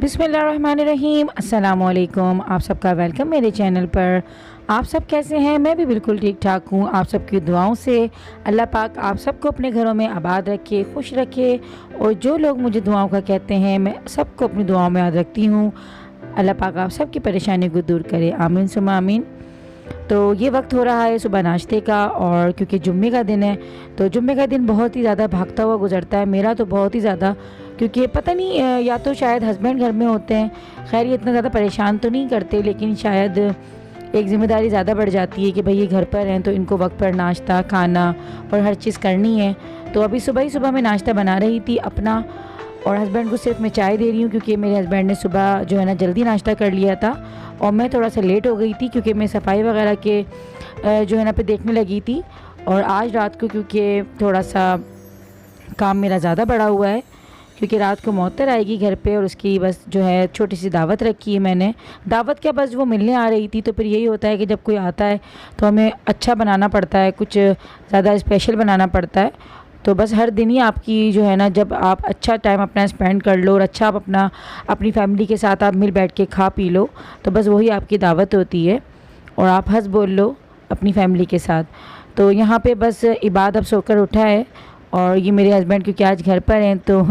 बिस्मिल्लाहिर्रहमानिर्रहीम। अस्सलामुअलैकुम। आप सबका वेलकम मेरे चैनल पर। आप सब कैसे हैं? मैं भी बिल्कुल ठीक ठाक हूँ। आप सबकी दुआओं से अल्लाह पाक आप सबको अपने घरों में आबाद रखे, खुश रखे। और जो लोग मुझे दुआओं का कहते हैं, मैं सबको अपनी दुआओं में याद रखती हूँ। अल्लाह पाक आप सबकी परेशानी को दूर करे, आमीन सुम्मा आमीन। तो ये वक्त हो रहा है सुबह नाश्ते का, और क्योंकि जुम्मे का दिन है तो जुम्मे का दिन बहुत ही ज़्यादा भागता हुआ गुजरता है। मेरा तो बहुत ही ज़्यादा, क्योंकि पता नहीं या तो शायद हस्बैंड घर में होते हैं, खैर ये इतना ज़्यादा परेशान तो नहीं करते, लेकिन शायद एक ज़िम्मेदारी ज़्यादा बढ़ जाती है कि भाई ये घर पर हैं तो इनको वक्त पर नाश्ता खाना और हर चीज़ करनी है। तो अभी सुबह ही सुबह मैं नाश्ता बना रही थी अपना, और हस्बैंड को सिर्फ मैं चाय दे रही हूँ क्योंकि मेरे हस्बैंड ने सुबह जो है ना जल्दी नाश्ता कर लिया था और मैं थोड़ा सा लेट हो गई थी क्योंकि मैं सफाई वगैरह के जो है ना पे देखने लगी थी। और आज रात को क्योंकि थोड़ा सा काम मेरा ज़्यादा बढ़ा हुआ है, क्योंकि रात को मौतर आएगी घर पे और उसकी बस जो है छोटी सी दावत रखी है मैंने। दावत क्या, बस वो मिलने आ रही थी। तो फिर यही होता है कि जब कोई आता है तो हमें अच्छा बनाना पड़ता है, कुछ ज़्यादा स्पेशल बनाना पड़ता है। तो बस हर दिन ही आपकी जो है ना, जब आप अच्छा टाइम अपना स्पेंड कर लो और अच्छा आप अपनी फैमिली के साथ आप मिल बैठ के खा पी लो, तो बस वही आपकी दावत होती है और आप हंस बोल लो अपनी फैमिली के साथ। तो यहाँ पे बस इबाद अब सोकर उठा है और ये मेरे हस्बैंड क्योंकि आज घर पर हैं तो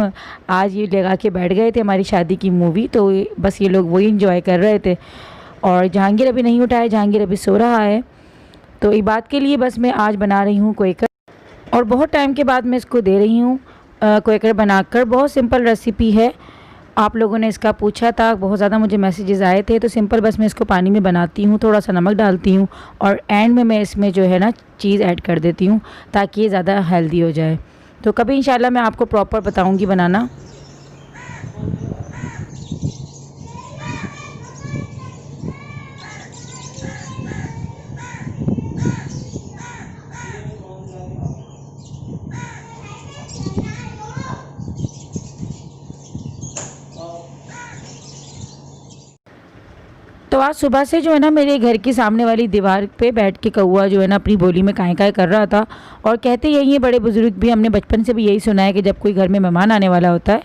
आज ये लगा के बैठ गए थे हमारी शादी की मूवी, तो बस ये लोग वही इंजॉय कर रहे थे। और जहांगीर अभी नहीं उठा है, जहांगीर अभी सो रहा है। तो इबाद के लिए बस मैं आज बना रही हूँ क्वेकर, और बहुत टाइम के बाद मैं इसको दे रही हूँ क्वेकर बनाकर। बहुत सिंपल रेसिपी है, आप लोगों ने इसका पूछा था, बहुत ज़्यादा मुझे मैसेजेस आए थे। तो सिंपल बस मैं इसको पानी में बनाती हूँ, थोड़ा सा नमक डालती हूँ और एंड में मैं इसमें जो है ना चीज़ ऐड कर देती हूँ ताकि ये ज़्यादा हेल्दी हो जाए। तो कभी इंशाल्लाह मैं आपको प्रॉपर बताऊँगी बनाना। तो आज सुबह से जो है ना मेरे घर के सामने वाली दीवार पे बैठ के कौआ जो है ना अपनी बोली में काएँ काएँ कर रहा था। और कहते यही है बड़े बुजुर्ग भी, हमने बचपन से भी यही सुना है कि जब कोई घर में मेहमान आने वाला होता है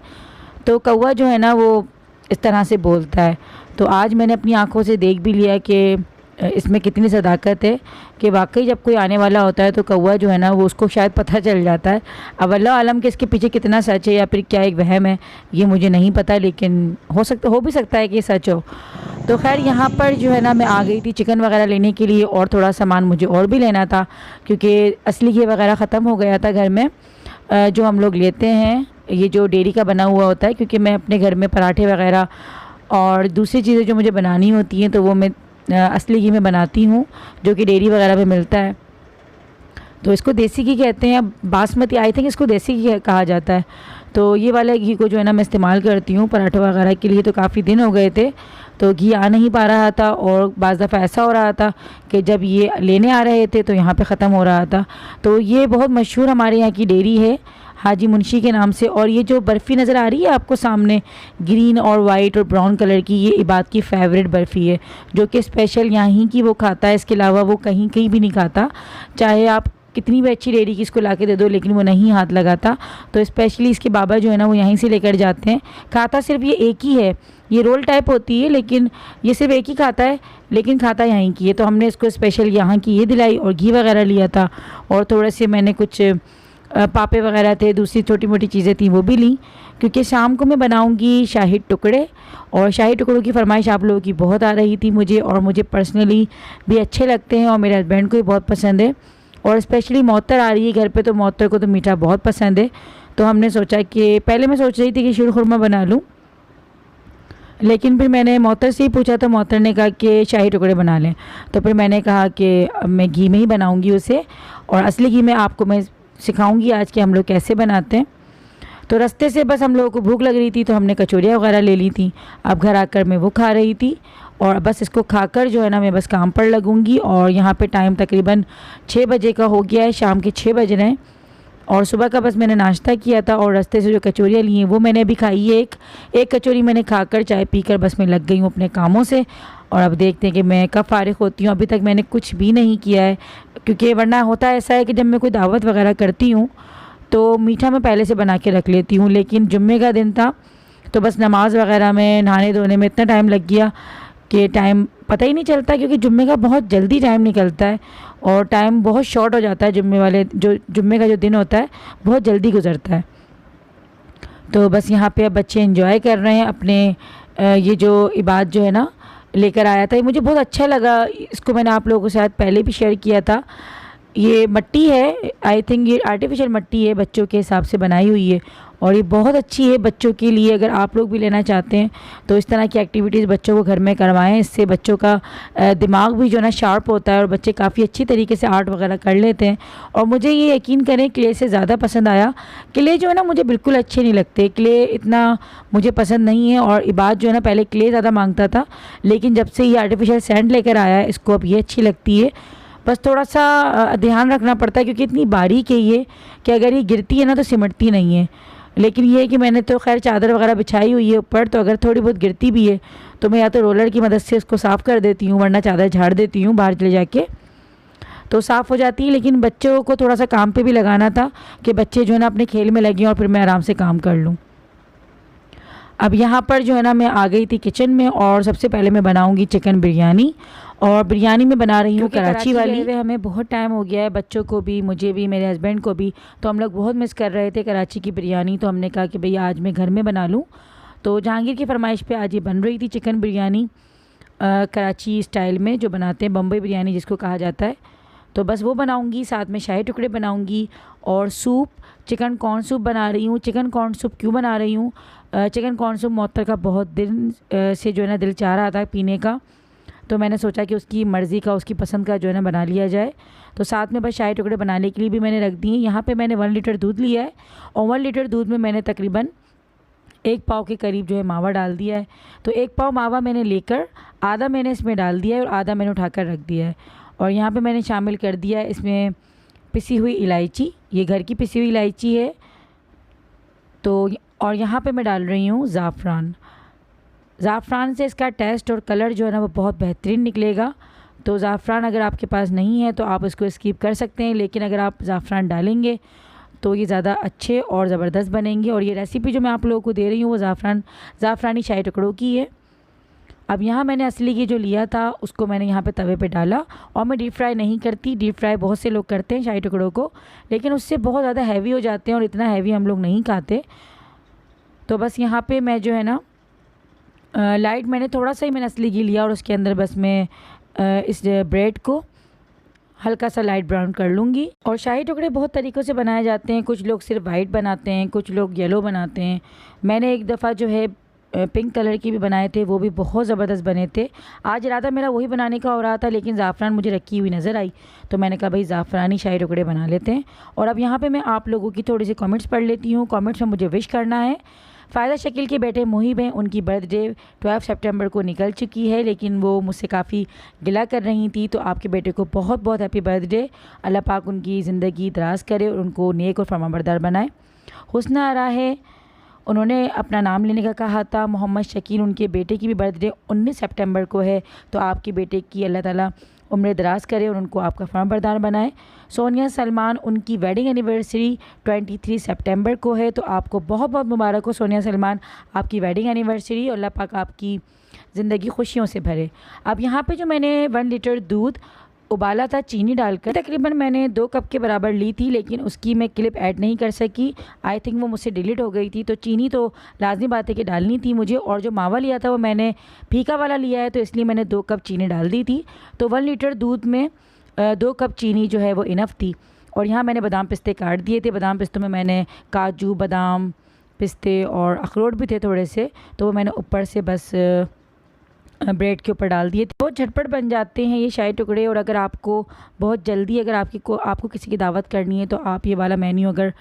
तो कौआ जो है ना वो इस तरह से बोलता है। तो आज मैंने अपनी आँखों से देख भी लिया कि इसमें कितनी सदाकत है कि वाकई जब कोई आने वाला होता है तो कौआ जो है ना वो उसको शायद पता चल जाता है। अब अल्लाह आलम कि इसके पीछे कितना सच है या फिर क्या एक वहम है, ये मुझे नहीं पता, लेकिन हो भी सकता है कि सच हो। तो खैर यहाँ पर जो है ना मैं आ गई थी चिकन वगैरह लेने के लिए, और थोड़ा सामान मुझे और भी लेना था क्योंकि असली घी वगैरह ख़त्म हो गया था घर में। जो हम लोग लेते हैं ये जो डेयरी का बना हुआ होता है, क्योंकि मैं अपने घर में पराठे वगैरह और दूसरी चीज़ें जो मुझे बनानी होती हैं तो वो मैं असली घी में बनाती हूँ, जो कि डेयरी वगैरह में मिलता है। तो इसको देसी घी कहते हैं, बासमती आई थिंक इसको देसी घी कहा जाता है। तो ये वाला घी को जो है ना मैं इस्तेमाल करती हूँ पराठे वगैरह के लिए। तो काफ़ी दिन हो गए थे तो घी आ नहीं पा रहा था, और बाज़ दफ़ा ऐसा हो रहा था कि जब ये लेने आ रहे थे तो यहाँ पे ख़त्म हो रहा था। तो ये बहुत मशहूर हमारे यहाँ की डेयरी है हाजी मुंशी के नाम से। और ये जो बर्फ़ी नज़र आ रही है आपको सामने ग्रीन और वाइट और ब्राउन कलर की, ये इबाद की फ़ेवरेट बर्फ़ी है जो कि स्पेशल यहाँ ही की वो खाता है, इसके अलावा वो कहीं कहीं भी नहीं खाता। चाहे आप कितनी भी अच्छी डेयरी की इसको ला के दे दो लेकिन वो नहीं हाथ लगाता। तो स्पेशली इसके बाबा जो है ना वो यहीं से लेकर जाते हैं। खाता सिर्फ ये एक ही है, ये रोल टाइप होती है लेकिन ये सिर्फ एक ही खाता है, लेकिन खाता यहीं की है। तो हमने इसको स्पेशल यहाँ की ये दिलाई और घी वगैरह लिया था, और थोड़े से मैंने कुछ पापे वगैरह थे, दूसरी छोटी मोटी चीज़ें थी वो भी ली, क्योंकि शाम को मैं बनाऊंगी शाही टुकड़े। और शाही टुकड़ों की फरमाइश आप लोगों की बहुत आ रही थी मुझे, और मुझे पर्सनली भी अच्छे लगते हैं और मेरे हस्बैंड को भी बहुत पसंद है। और स्पेशली मौतर आ रही है घर पे तो मौतर को तो मीठा बहुत पसंद है। तो हमने सोचा कि पहले मैं सोच रही थी कि शीर खुरमा बना लूँ, लेकिन फिर मैंने मौतर से ही पूछा तो मौतर ने कहा कि शाही टुकड़े बना लें। तो फिर मैंने कहा कि अब मैं घी में ही बनाऊंगी उसे, और असली घी में आपको मैं सिखाऊंगी आज कि हम लोग कैसे बनाते हैं। तो रास्ते से बस हम लोगों को भूख लग रही थी तो हमने कचौरियाँ वगैरह ले ली थी। अब घर आकर मैं वो खा रही थी, और बस इसको खाकर जो है ना मैं बस काम पर लगूंगी। और यहाँ पे टाइम तकरीबन 6 बजे का हो गया है, शाम के 6 बज रहे हैं। और सुबह का बस मैंने नाश्ता किया था, और रास्ते से जो कचौरियाँ ली हैं वो मैंने अभी खाई है। एक कचौरी मैंने खाकर चाय पीकर बस मैं लग गई हूँ अपने कामों से। और अब देखते हैं कि मैं कब फ़ारिग होती हूँ। अभी तक मैंने कुछ भी नहीं किया है, क्योंकि वरना होता ऐसा है कि जब मैं कोई दावत वगैरह करती हूँ तो मीठा मैं पहले से बना के रख लेती हूँ। लेकिन जुम्मे का दिन था तो बस नमाज़ वगैरह में, नहाने धोने में इतना टाइम लग गया कि टाइम पता ही नहीं चलता, क्योंकि जुम्मे का बहुत जल्दी टाइम निकलता है और टाइम बहुत शॉर्ट हो जाता है। जुम्मे का जो दिन होता है बहुत जल्दी गुजरता है। तो बस यहाँ पे अब बच्चे एंजॉय कर रहे हैं अपने ये जो इबादत जो है ना लेकर आया था, ये मुझे बहुत अच्छा लगा। इसको मैंने आप लोगों के साथ पहले भी शेयर किया था। ये मट्टी है, आई थिंक ये आर्टिफिशियल मट्टी है, बच्चों के हिसाब से बनाई हुई है और ये बहुत अच्छी है बच्चों के लिए। अगर आप लोग भी लेना चाहते हैं तो इस तरह की एक्टिविटीज़ बच्चों को घर में करवाएं। इससे बच्चों का दिमाग भी जो है ना शार्प होता है और बच्चे काफ़ी अच्छी तरीके से आर्ट वगैरह कर लेते हैं। और मुझे ये यकीन करें क्ले से ज़्यादा पसंद आया। क्ले जो है ना मुझे बिल्कुल अच्छे नहीं लगते, क्ले इतना मुझे पसंद नहीं है। और इबाद जो है ना पहले क्ले ज़्यादा मांगता था, लेकिन जब से ये आर्टिफिशियल सैंड लेकर आया है इसको अब ये अच्छी लगती है। बस थोड़ा सा ध्यान रखना पड़ता है क्योंकि इतनी बारीक है ये कि अगर ये गिरती है ना तो सिमटती नहीं है। लेकिन ये है कि मैंने तो खैर चादर वगैरह बिछाई हुई है ऊपर, तो अगर थोड़ी बहुत गिरती भी है तो मैं या तो रोलर की मदद से उसको साफ़ कर देती हूँ, वरना चादर झाड़ देती हूँ बाहर ले जाके, तो साफ़ हो जाती है। लेकिन बच्चों को थोड़ा सा काम पे भी लगाना था कि बच्चे जो है ना अपने खेल में लगे और फिर मैं आराम से काम कर लूँ। अब यहाँ पर जो है ना मैं आ गई थी किचन में और सबसे पहले मैं बनाऊँगी चिकन बिरयानी। और बिरयानी में बना रही हूँ कराची वाली। हमें बहुत टाइम हो गया है, बच्चों को भी, मुझे भी, मेरे हस्बैंड को भी, तो हम लोग बहुत मिस कर रहे थे कराची की बिरयानी। तो हमने कहा कि भैया आज मैं घर में बना लूँ। तो जहांगीर की फरमाइश पे आज ये बन रही थी चिकन बिरयानी कराची स्टाइल में, जो बनाते हैं बम्बई बिरयानी जिसको कहा जाता है। तो बस वो बनाऊँगी, साथ में शाही टुकड़े बनाऊँगी और सूप, चिकन कॉर्न सूप बना रही हूँ। चिकन कॉर्न सूप क्यों बना रही हूँ? चिकन कॉर्न सूप मोहत्तर का बहुत दिन से जो है ना दिल चाह रहा था पीने का, तो मैंने सोचा कि उसकी मर्ज़ी का, उसकी पसंद का जो है ना बना लिया जाए। तो साथ में बस शाही टुकड़े बनाने के लिए भी मैंने रख दिए। यहाँ पे मैंने 1 लीटर दूध लिया है और 1 लीटर दूध में मैंने तकरीबन 1 पाव के करीब जो है मावा डाल दिया है। तो 1 पाव मावा मैंने लेकर आधा मैंने इसमें डाल दिया है और आधा मैंने उठाकर रख दिया है। और यहाँ पे मैंने शामिल कर दिया है इसमें पिसी हुई इलायची, ये घर की पिसी हुई इलायची है। तो और यहाँ पे मैं डाल रही हूँ ज़ाफ़रान। ज़ाफ़रान से इसका टेस्ट और कलर जो है ना वो बहुत बेहतरीन निकलेगा। तो ज़ाफ़रान अगर आपके पास नहीं है तो आप इसको स्किप कर सकते हैं, लेकिन अगर आप ज़ाफ़रान डालेंगे तो ये ज़्यादा अच्छे और ज़बरदस्त बनेंगे। और ये रेसिपी जो मैं आप लोगों को दे रही हूँ वो ज़ाफ़रानी शाही टुकड़ों की है। अब यहाँ मैंने असली घी जो लिया था उसको मैंने यहाँ पे तवे पे डाला और मैं डीप फ्राई नहीं करती। डीप फ्राई बहुत से लोग करते हैं शाही टुकड़ों को, लेकिन उससे बहुत ज़्यादा हैवी हो जाते हैं और इतना हैवी हम लोग नहीं खाते। तो बस यहाँ पे मैं जो है ना लाइट मैंने थोड़ा सा ही मैंने असली घी लिया और उसके अंदर बस मैं इस ब्रेड को हल्का सा लाइट ब्राउन कर लूँगी। और शाही टुकड़े बहुत तरीक़ों से बनाए जाते हैं, कुछ लोग सिर्फ वाइट बनाते हैं, कुछ लोग येलो बनाते हैं। मैंने एक दफ़ा जो है पिंक कलर की भी बनाए थे, वो भी बहुत ज़बरदस्त बने थे। आज इरादा मेरा वही बनाने का हो रहा था, लेकिन ज़ाफ़रान मुझे रखी हुई नज़र आई तो मैंने कहा भाई ज़ाफ़रानी शाही टुकड़े बना लेते हैं। और अब यहाँ पे मैं आप लोगों की थोड़ी सी कमेंट्स पढ़ लेती हूँ। कमेंट्स में मुझे विश करना है। फ़ायदा शकील के बेटे मुहिब हैं, उनकी बर्थडे 12 सितंबर को निकल चुकी है, लेकिन वो मुझसे काफ़ी गिला कर रही थी। तो आपके बेटे को बहुत बहुत हैप्पी बर्थडे। अल्लाह पाक उनकी ज़िंदगी दराज करे और उनको नेक और फरमाबरदार बनाए। हुस्ना आरा है, उन्होंने अपना नाम लेने का कहा था। मोहम्मद शकील, उनके बेटे की भी बर्थडे 19 सितंबर को है, तो आपके बेटे की अल्लाह ताला उम्र दराज करे और उनको आपका फरमाबरदार बनाए। सोनिया सलमान, उनकी वेडिंग एनिवर्सरी 23 सितंबर को है, तो आपको बहुत बहुत मुबारक हो सोनिया सलमान, आपकी वेडिंग एनिवर्सरी, और अल्लाह पाक आपकी ज़िंदगी खुशियों से भरे। अब यहाँ पे जो मैंने 1 लीटर दूध उबाला था चीनी डालकर, तकरीबन मैंने 2 कप के बराबर ली थी, लेकिन उसकी मैं क्लिप ऐड नहीं कर सकी। आई थिंक वो मुझसे डिलीट हो गई थी। तो चीनी तो लाजमी बात है कि डालनी थी मुझे, और जो मावा लिया था वो मैंने फीका वाला लिया है, तो इसलिए मैंने 2 कप चीनी डाल दी थी। तो 1 लीटर दूध में 2 कप चीनी जो है वो इनफ थी। और यहाँ मैंने बादाम पिस्ते काट दिए थे। बादाम पिस्तों में मैंने काजू, बादाम, पिस्ते और अखरोट भी थे थोड़े से, तो वो मैंने ऊपर से बस ब्रेड के ऊपर डाल दिए थे। बहुत झटपट बन जाते हैं ये शाही टुकड़े। और अगर आपको बहुत जल्दी, अगर आपको किसी की दावत करनी है तो आप ये वाला मेन्यू अगर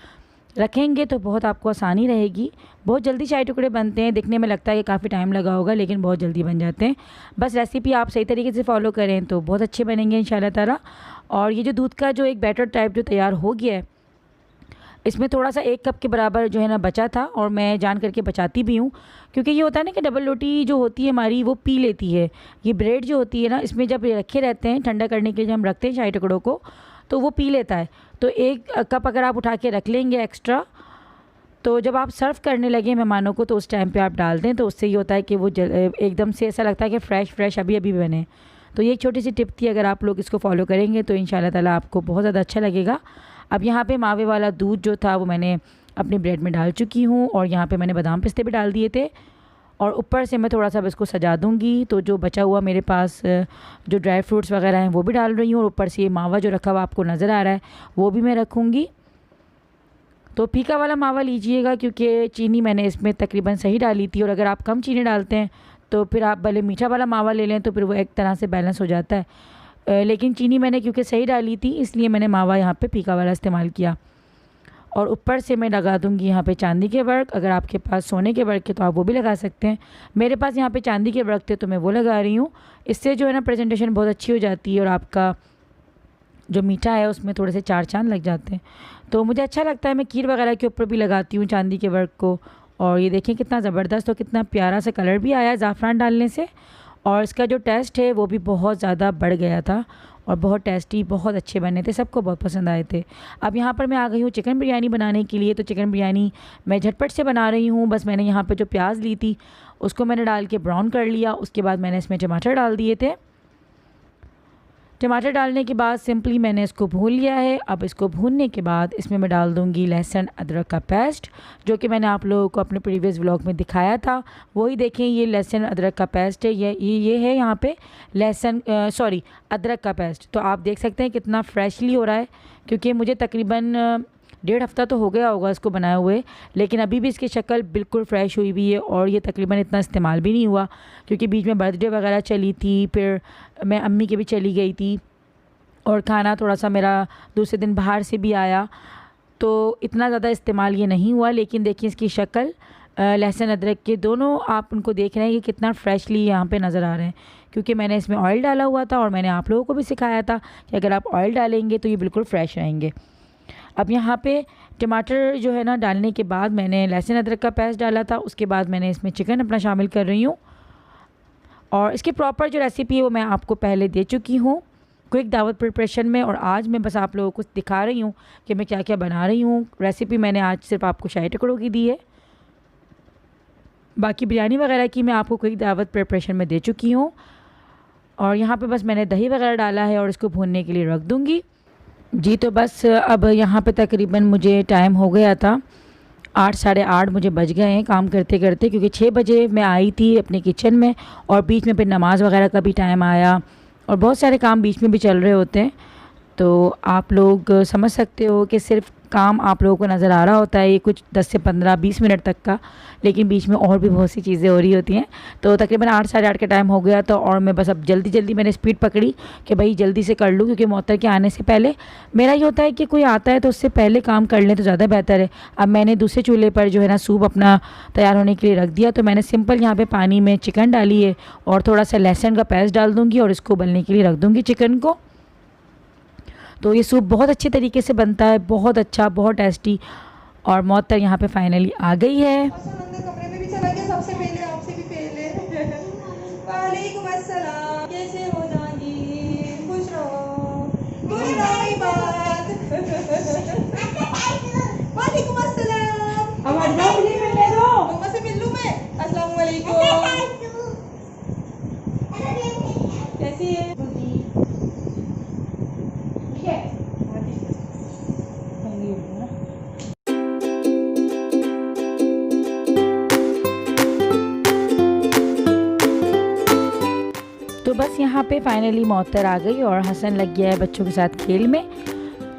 रखेंगे तो बहुत आपको आसानी रहेगी। बहुत जल्दी शाही टुकड़े बनते हैं, दिखने में लगता है कि काफ़ी टाइम लगा होगा, लेकिन बहुत जल्दी बन जाते हैं। बस रेसिपी आप सही तरीके से फॉलो करें तो बहुत अच्छे बनेंगे इंशाल्लाह ताला। और ये जो दूध का जो एक बैटर टाइप जो तैयार हो गया है, इसमें थोड़ा सा 1 कप के बराबर जो है ना बचा था, और मैं जान करके बचाती भी हूँ, क्योंकि ये होता है ना कि डबल रोटी जो होती है हमारी वो पी लेती है। ये ब्रेड जो होती है ना, इसमें जब रखे रहते हैं ठंडा करने के लिए, जब हम रखते हैं शाही टुकड़ों को, तो वो पी लेता है। तो 1 कप अगर आप उठा के रख लेंगे एक्स्ट्रा, तो जब आप सर्व करने लगे मेहमानों को तो उस टाइम पे आप डाल दें, तो उससे ये होता है कि वो एकदम से ऐसा लगता है कि फ़्रेश अभी अभी बने। तो ये एक छोटी सी टिप थी, अगर आप लोग इसको फॉलो करेंगे तो इंशाल्लाह ताला आपको बहुत ज़्यादा अच्छा लगेगा। अब यहाँ पे मावे वाला दूध जो था वो मैंने अपनी ब्रेड में डाल चुकी हूँ, और यहाँ पे मैंने बादाम पिस्ते भी डाल दिए थे, और ऊपर से मैं थोड़ा सा इसको सजा दूँगी। तो जो बचा हुआ मेरे पास जो ड्राई फ्रूट्स वगैरह हैं वो भी डाल रही हूँ, और ऊपर से ये मावा जो रखा हुआ आपको नज़र आ रहा है वो भी मैं रखूँगी। तो फीका वाला मावा लीजिएगा, क्योंकि चीनी मैंने इसमें तकरीबन सही डाली थी, और अगर आप कम चीनी डालते हैं तो फिर आप भले मीठा वाला मावा ले लें तो फिर वो एक तरह से बैलेंस हो जाता है। लेकिन चीनी मैंने क्योंकि सही डाली थी इसलिए मैंने मावा यहाँ पे फीका वाला इस्तेमाल किया। और ऊपर से मैं लगा दूँगी यहाँ पे चांदी के वर्क। अगर आपके पास सोने के वर्क है तो आप वो भी लगा सकते हैं। मेरे पास यहाँ पे चांदी के वर्क थे तो मैं वो लगा रही हूँ। इससे जो है ना प्रेजेंटेशन बहुत अच्छी हो जाती है, और आपका जो मीठा है उसमें थोड़े से चार चांद लग जाते हैं। तो मुझे अच्छा लगता है, मैं खीर वगैरह के ऊपर भी लगाती हूँ चांदी के वर्क को। और ये देखें कितना ज़बरदस्त और कितना प्यारा सा कलर भी आया ज़ाफ़रान डालने से, और इसका जो टेस्ट है वो भी बहुत ज़्यादा बढ़ गया था, और बहुत टेस्टी, बहुत अच्छे बने थे, सबको बहुत पसंद आए थे। अब यहाँ पर मैं आ गई हूँ चिकन बिरयानी बनाने के लिए। तो चिकन बिरयानी मैं झटपट से बना रही हूँ। बस मैंने यहाँ पे जो प्याज ली थी उसको मैंने डाल के ब्राउन कर लिया। उसके बाद मैंने इसमें टमाटर डाल दिए थे। टमाटर डालने के बाद सिंपली मैंने इसको भून लिया है। अब इसको भूनने के बाद इसमें मैं डाल दूँगी लहसुन अदरक का पेस्ट, जो कि मैंने आप लोगों को अपने प्रीवियस व्लॉग में दिखाया था। वही देखें, ये लहसुन अदरक का पेस्ट है, ये है यहाँ पे अदरक का पेस्ट। तो आप देख सकते हैं कितना फ्रेशली हो रहा है, क्योंकि मुझे तकरीबन 1.5 हफ़्ता तो हो गया होगा इसको बनाए हुए, लेकिन अभी भी इसकी शक्ल बिल्कुल फ़्रेश हुई हुई है। और ये तकरीबन इतना इस्तेमाल भी नहीं हुआ, क्योंकि बीच में बर्थडे वगैरह चली थी, फिर मैं अम्मी के भी चली गई थी, और खाना थोड़ा सा मेरा दूसरे दिन बाहर से भी आया, तो इतना ज़्यादा इस्तेमाल ये नहीं हुआ। लेकिन देखिए इसकी शक्ल, लहसुन अदरक के दोनों आप उनको देख रहे हैं कि कितना फ्रेशली यहाँ पे नज़र आ रहे हैं, क्योंकि मैंने इसमें ऑयल डाला हुआ था, और मैंने आप लोगों को भी सिखाया था कि अगर आप ऑयल डालेंगे तो ये बिल्कुल फ़्रेश रहेंगे। अब यहाँ पे टमाटर जो है ना डालने के बाद मैंने लहसुन अदरक का पेस्ट डाला था। उसके बाद मैंने इसमें चिकन अपना शामिल कर रही हूँ, और इसकी प्रॉपर जो रेसिपी है वो मैं आपको पहले दे चुकी हूँ क्विक दावत प्रिपरेशन में। और आज मैं बस आप लोगों को दिखा रही हूँ कि मैं क्या क्या बना रही हूँ। रेसिपी मैंने आज सिर्फ आपको शाही टुकड़ों की दी है, बाकी बिरयानी वगैरह की मैं आपको क्विक दावत प्रिपरेशन में दे चुकी हूँ। और यहाँ पे बस मैंने दही वगैरह डाला है और इसको भूनने के लिए रख दूँगी। जी, तो बस अब यहाँ पे तकरीबन मुझे टाइम हो गया था, 8 साढ़े 8 मुझे बज गए हैं काम करते करते, क्योंकि 6 बजे मैं आई थी अपने किचन में, और बीच में फिर नमाज़ वगैरह का भी टाइम आया, और बहुत सारे काम बीच में भी चल रहे होते हैं। तो आप लोग समझ सकते हो कि सिर्फ काम आप लोगों को नज़र आ रहा होता है ये कुछ 10 से 15-20 मिनट तक का, लेकिन बीच में और भी बहुत सी चीज़ें हो रही होती हैं। तो तकरीबन 8 साढ़े 8 का टाइम हो गया था, और मैं बस अब जल्दी मैंने स्पीड पकड़ी कि भाई जल्दी से कर लूँ, क्योंकि मोहतर के आने से पहले मेरा ये होता है कि कोई आता है तो उससे पहले काम कर लें तो ज़्यादा बेहतर है। अब मैंने दूसरे चूल्हे पर जो है ना सूप अपना तैयार होने के लिए रख दिया। तो मैंने सिंपल यहाँ पर पानी में चिकन डाली है, और थोड़ा सा लहसुन का पेस्ट डाल दूँगी, और इसको उबलने के लिए रख दूँगी चिकन को। तो ये सूप बहुत अच्छे तरीके से बनता है, बहुत अच्छा, बहुत टेस्टी। और मोहतर यहाँ पे फाइनली आ गई है। कमरे में भी चला गया, सबसे पहले आपसे भी पहले। वालेकुम अस्सलाम, कैसे हो जानी? खुश रहो, खुश रहो बात। वालेकुम अस्सलाम। अब हट जाओ, मुझे मिलने दो। मम्मा से मिल लूं मैं? अस्सलाम वालेकुम। कैसी है? तो बस यहाँ पे फाइनली मोहतर आ गई, और हसन लग गया है बच्चों के साथ खेल में।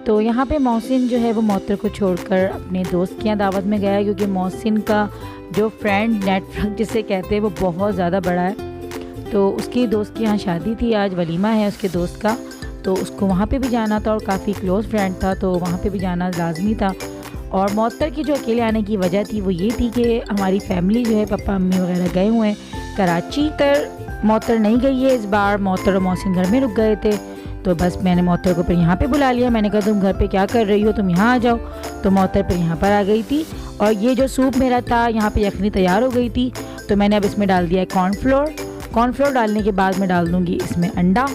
तो यहाँ पे मोहसिन जो है वो मोहतर को छोड़कर अपने दोस्त के यहाँ दावत में गया है, क्योंकि मोहसिन का जो फ्रेंड नेटवर्क जिसे कहते हैं वो बहुत ज़्यादा बड़ा है। तो उसकी दोस्त के यहाँ शादी थी, आज वलीमा है उसके दोस्त का, तो उसको वहाँ पे भी जाना था, और काफ़ी क्लोज़ फ्रेंड था तो वहाँ पे भी जाना लाजमी था। और मोहतर की जो अकेले आने की वजह थी वो ये थी कि हमारी फैमिली जो है पापा मम्मी वगैरह गए हुए हैं कराची, पर मोहतर नहीं गई है इस बार। मोहतर और मोहसिन घर में रुक गए थे, तो बस मैंने मोहतर को फिर यहाँ पे बुला लिया। मैंने कहा तुम घर पे क्या कर रही हो, तुम यहाँ आ जाओ। तो मोहतर फिर यहाँ पर आ गई थी, और ये जो सूप मेरा था यहाँ पे यखनी तैयार हो गई थी। तो मैंने अब इसमें डाल दिया है कॉर्नफ्लोर डालने के बाद मैं डाल दूँगी इसमें अंडा,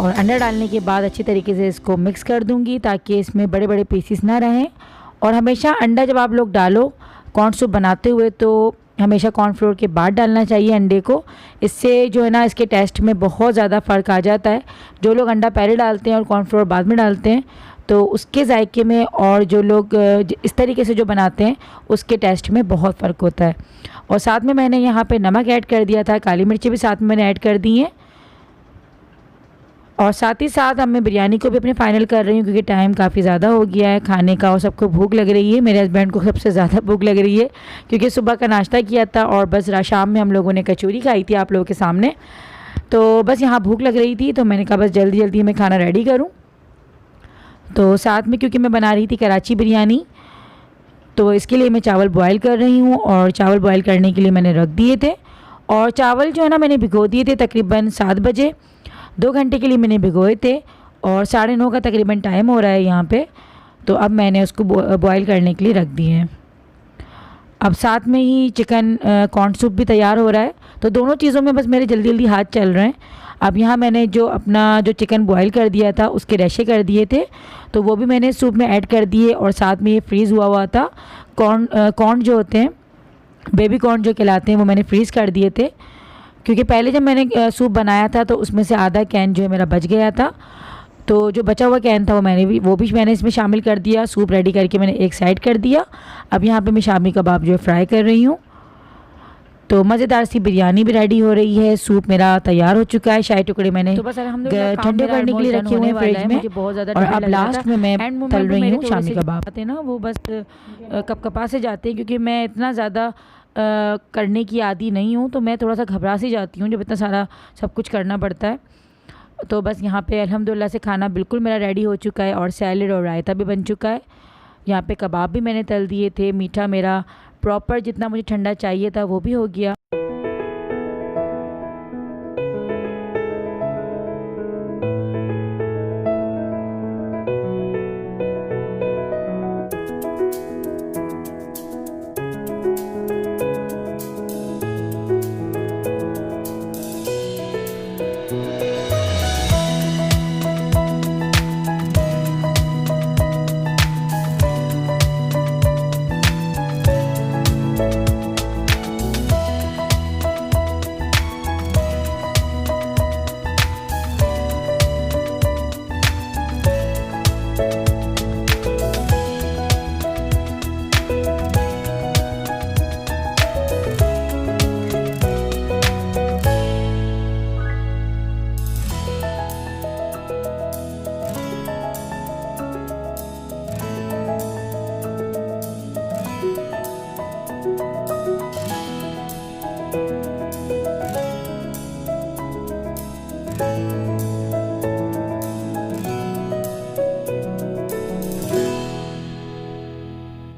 और अंडा डालने के बाद अच्छी तरीके से इसको मिक्स कर दूँगी ताकि इसमें बड़े बड़े पीसेस ना रहें। और हमेशा अंडा जब आप लोग डालो कॉर्न सूप बनाते हुए तो हमेशा कॉर्नफ्लोर के बाद डालना चाहिए अंडे को। इससे जो है ना इसके टेस्ट में बहुत ज़्यादा फ़र्क आ जाता है। जो लोग अंडा पहले डालते हैं और कॉर्नफ्लोर बाद में डालते हैं तो उसके जायके में, और जो लोग इस तरीके से जो बनाते हैं उसके टेस्ट में बहुत फ़र्क होता है। और साथ में मैंने यहाँ पे नमक ऐड कर दिया था, काली मिर्ची भी साथ में मैंने ऐड कर दी हैं। और साथ ही साथ अब मैं बिरयानी को भी अपने फाइनल कर रही हूँ क्योंकि टाइम काफ़ी ज़्यादा हो गया है खाने का और सबको भूख लग रही है। मेरे हस्बैंड को सबसे ज़्यादा भूख लग रही है क्योंकि सुबह का नाश्ता किया था और बस शाम में हम लोगों ने कचौरी खाई थी आप लोगों के सामने। तो बस यहाँ भूख लग रही थी तो मैंने कहा बस जल्दी जल्दी मैं खाना रेडी करूँ। तो साथ में क्योंकि मैं बना रही थी कराची बिरयानी तो इसके लिए मैं चावल बॉयल कर रही हूँ। और चावल बॉयल करने के लिए मैंने रख दिए थे और चावल जो है ना मैंने भिगो दिए थे तकरीबन 7 बजे। 2 घंटे के लिए मैंने भिगोए थे और 9:30 का तकरीबन टाइम हो रहा है यहाँ पे। तो अब मैंने उसको बॉयल करने के लिए रख दिए हैं। अब साथ में ही चिकन कॉर्न सूप भी तैयार हो रहा है। तो दोनों चीज़ों में बस मेरे जल्दी जल्दी हाथ चल रहे हैं। अब यहाँ मैंने जो अपना जो चिकन बॉयल कर दिया था उसके रेशे कर दिए थे तो वो भी मैंने सूप में ऐड कर दिए। और साथ में ये फ्रीज़ हुआ था कॉर्न जो होते हैं, बेबी कॉर्न जो कहलाते हैं, वो मैंने फ्रीज़ कर दिए थे क्योंकि पहले जब मैंने सूप बनाया था तो उसमें से आधा कैन जो है मेरा बच गया था। तो जो बचा हुआ कैन था वो मैंने इसमें शामिल कर दिया। सूप रेडी करके मैंने एक साइड कर दिया। अब यहाँ पे मैं शामी कबाब जो है फ्राई कर रही हूँ। तो मज़ेदार सी बिरयानी भी रेडी हो रही है। सूप मेरा तैयार हो चुका है। शाही टुकड़े मैंने तो बस अल्हम्दुलिल्लाह ठंडे करने के लिए रखे हुए हैं फ्रिज में। मुझे बहुत ज़्यादा और ठंड अब लग रहा लास्ट था। में मैं एंड तल मोमेंट रही में हूँ मेरे शामी थोड़े से कबाब। आते ना वो बस कपकपा से जाते हैं क्योंकि मैं इतना ज़्यादा करने की आदी नहीं हूँ तो मैं थोड़ा सा घबरा सी जाती हूँ जब इतना सारा सब कुछ करना पड़ता है। तो बस यहाँ पे अल्हम्दुलिल्लाह से खाना बिल्कुल मेरा रेडी हो चुका है और सैलेड और रायता भी बन चुका है। यहाँ पे कबाब भी मैंने तल दिए थे। मीठा मेरा प्रॉपर जितना मुझे ठंडा चाहिए था वो भी हो गया।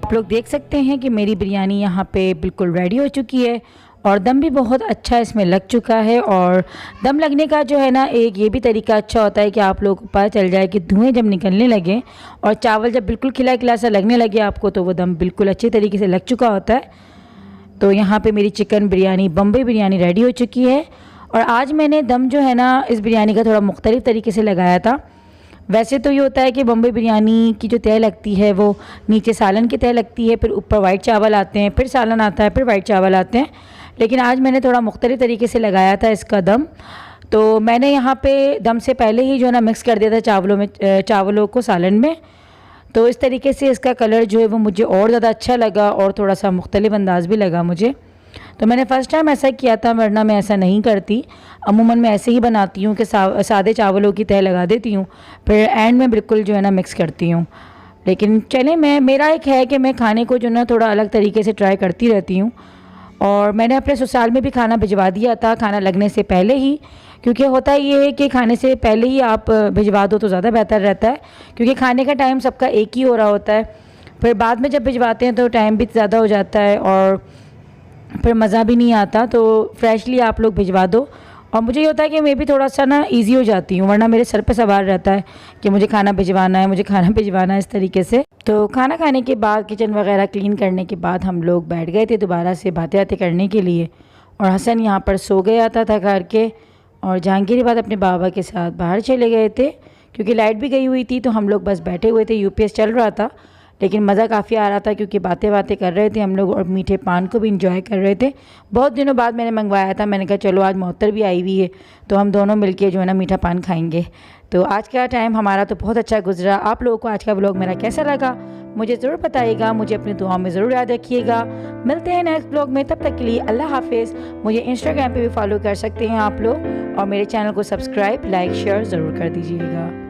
आप लोग देख सकते हैं कि मेरी बिरयानी यहाँ पे बिल्कुल रेडी हो चुकी है और दम भी बहुत अच्छा इसमें लग चुका है। और दम लगने का जो है ना एक ये भी तरीका अच्छा होता है कि आप लोगों को पता चल जाए कि धुएं जब निकलने लगे और चावल जब बिल्कुल खिला खिला सा लगने लगे आपको तो वो दम बिल्कुल अच्छे तरीके से लग चुका होता है। तो यहाँ पे मेरी चिकन बिरयानी बम्बई बिरयानी रेडी हो चुकी है। और आज मैंने दम जो है ना इस बिरयानी का थोड़ा मुख्तलिफ तरीके से लगाया था। वैसे तो ये होता है कि बम्बई बिरयानी की जो तय लगती है वो नीचे सालन की तय लगती है, फिर ऊपर वाइट चावल आते हैं, फिर सालन आता है, फिर वाइट चावल आते हैं। लेकिन आज मैंने थोड़ा मुख्तलिफ तरीके से लगाया था इसका दम। तो मैंने यहाँ पे दम से पहले ही जो है ना मिक्स कर दिया था चावलों को सालन में। तो इस तरीके से इसका कलर जो है वो मुझे और ज़्यादा अच्छा लगा और थोड़ा सा मुख्तलिफ अंदाज भी लगा मुझे। तो मैंने फ़र्स्ट टाइम ऐसा किया था, वरना मैं ऐसा नहीं करती। अमूमन मैं ऐसे ही बनाती हूँ कि सादे चावलों की तह लगा देती हूँ, फिर एंड में बिल्कुल जो है ना मिक्स करती हूँ। लेकिन चले मेरा एक है कि मैं खाने को जो ना थोड़ा अलग तरीके से ट्राई करती रहती हूँ। और मैंने अपने ससुराल में भी खाना भिजवा दिया था खाना लगने से पहले ही, क्योंकि होता ये है कि खाने से पहले ही आप भिजवा दो तो ज़्यादा बेहतर रहता है, क्योंकि खाने का टाइम सबका एक ही हो रहा होता है। फिर बाद में जब भिजवाते हैं तो टाइम भी ज़्यादा हो जाता है और फिर मज़ा भी नहीं आता। तो फ्रेशली आप लोग भिजवा दो। और मुझे ये होता है कि मैं भी थोड़ा सा ना ईजी हो जाती हूँ, वरना मेरे सर पे सवार रहता है कि मुझे खाना भिजवाना है, मुझे खाना भिजवाना है, इस तरीके से। तो खाना खाने के बाद किचन वगैरह क्लीन करने के बाद हम लोग बैठ गए थे दोबारा से बातें बातें करने के लिए। और हसन यहाँ पर सो गया था थक हार के, और जहांगीर बाद अपने बाबा के साथ बाहर चले गए थे क्योंकि लाइट भी गई हुई थी। तो हम लोग बस बैठे हुए थे, यूपीएस चल रहा था, लेकिन मज़ा काफ़ी आ रहा था क्योंकि बातें बातें कर रहे थे हम लोग और मीठे पान को भी इंजॉय कर रहे थे। बहुत दिनों बाद मैंने मंगवाया था, मैंने कहा चलो आज मोहत्तर भी आई हुई है तो हम दोनों मिलके जो है ना मीठा पान खाएंगे। तो आज का टाइम हमारा तो बहुत अच्छा गुजरा। आप लोगों को आज का व्लॉग मेरा कैसा लगा मुझे ज़रूर बताइएगा, मुझे अपनी दुआओं में ज़रूर याद रखिएगा। मिलते हैं नेक्स्ट ब्लॉग में, तब तक के लिए अल्लाह हाफिज़। मुझे इंस्टाग्राम पे भी फॉलो कर सकते हैं आप लोग और मेरे चैनल को सब्सक्राइब, लाइक, शेयर ज़रूर कर दीजिएगा।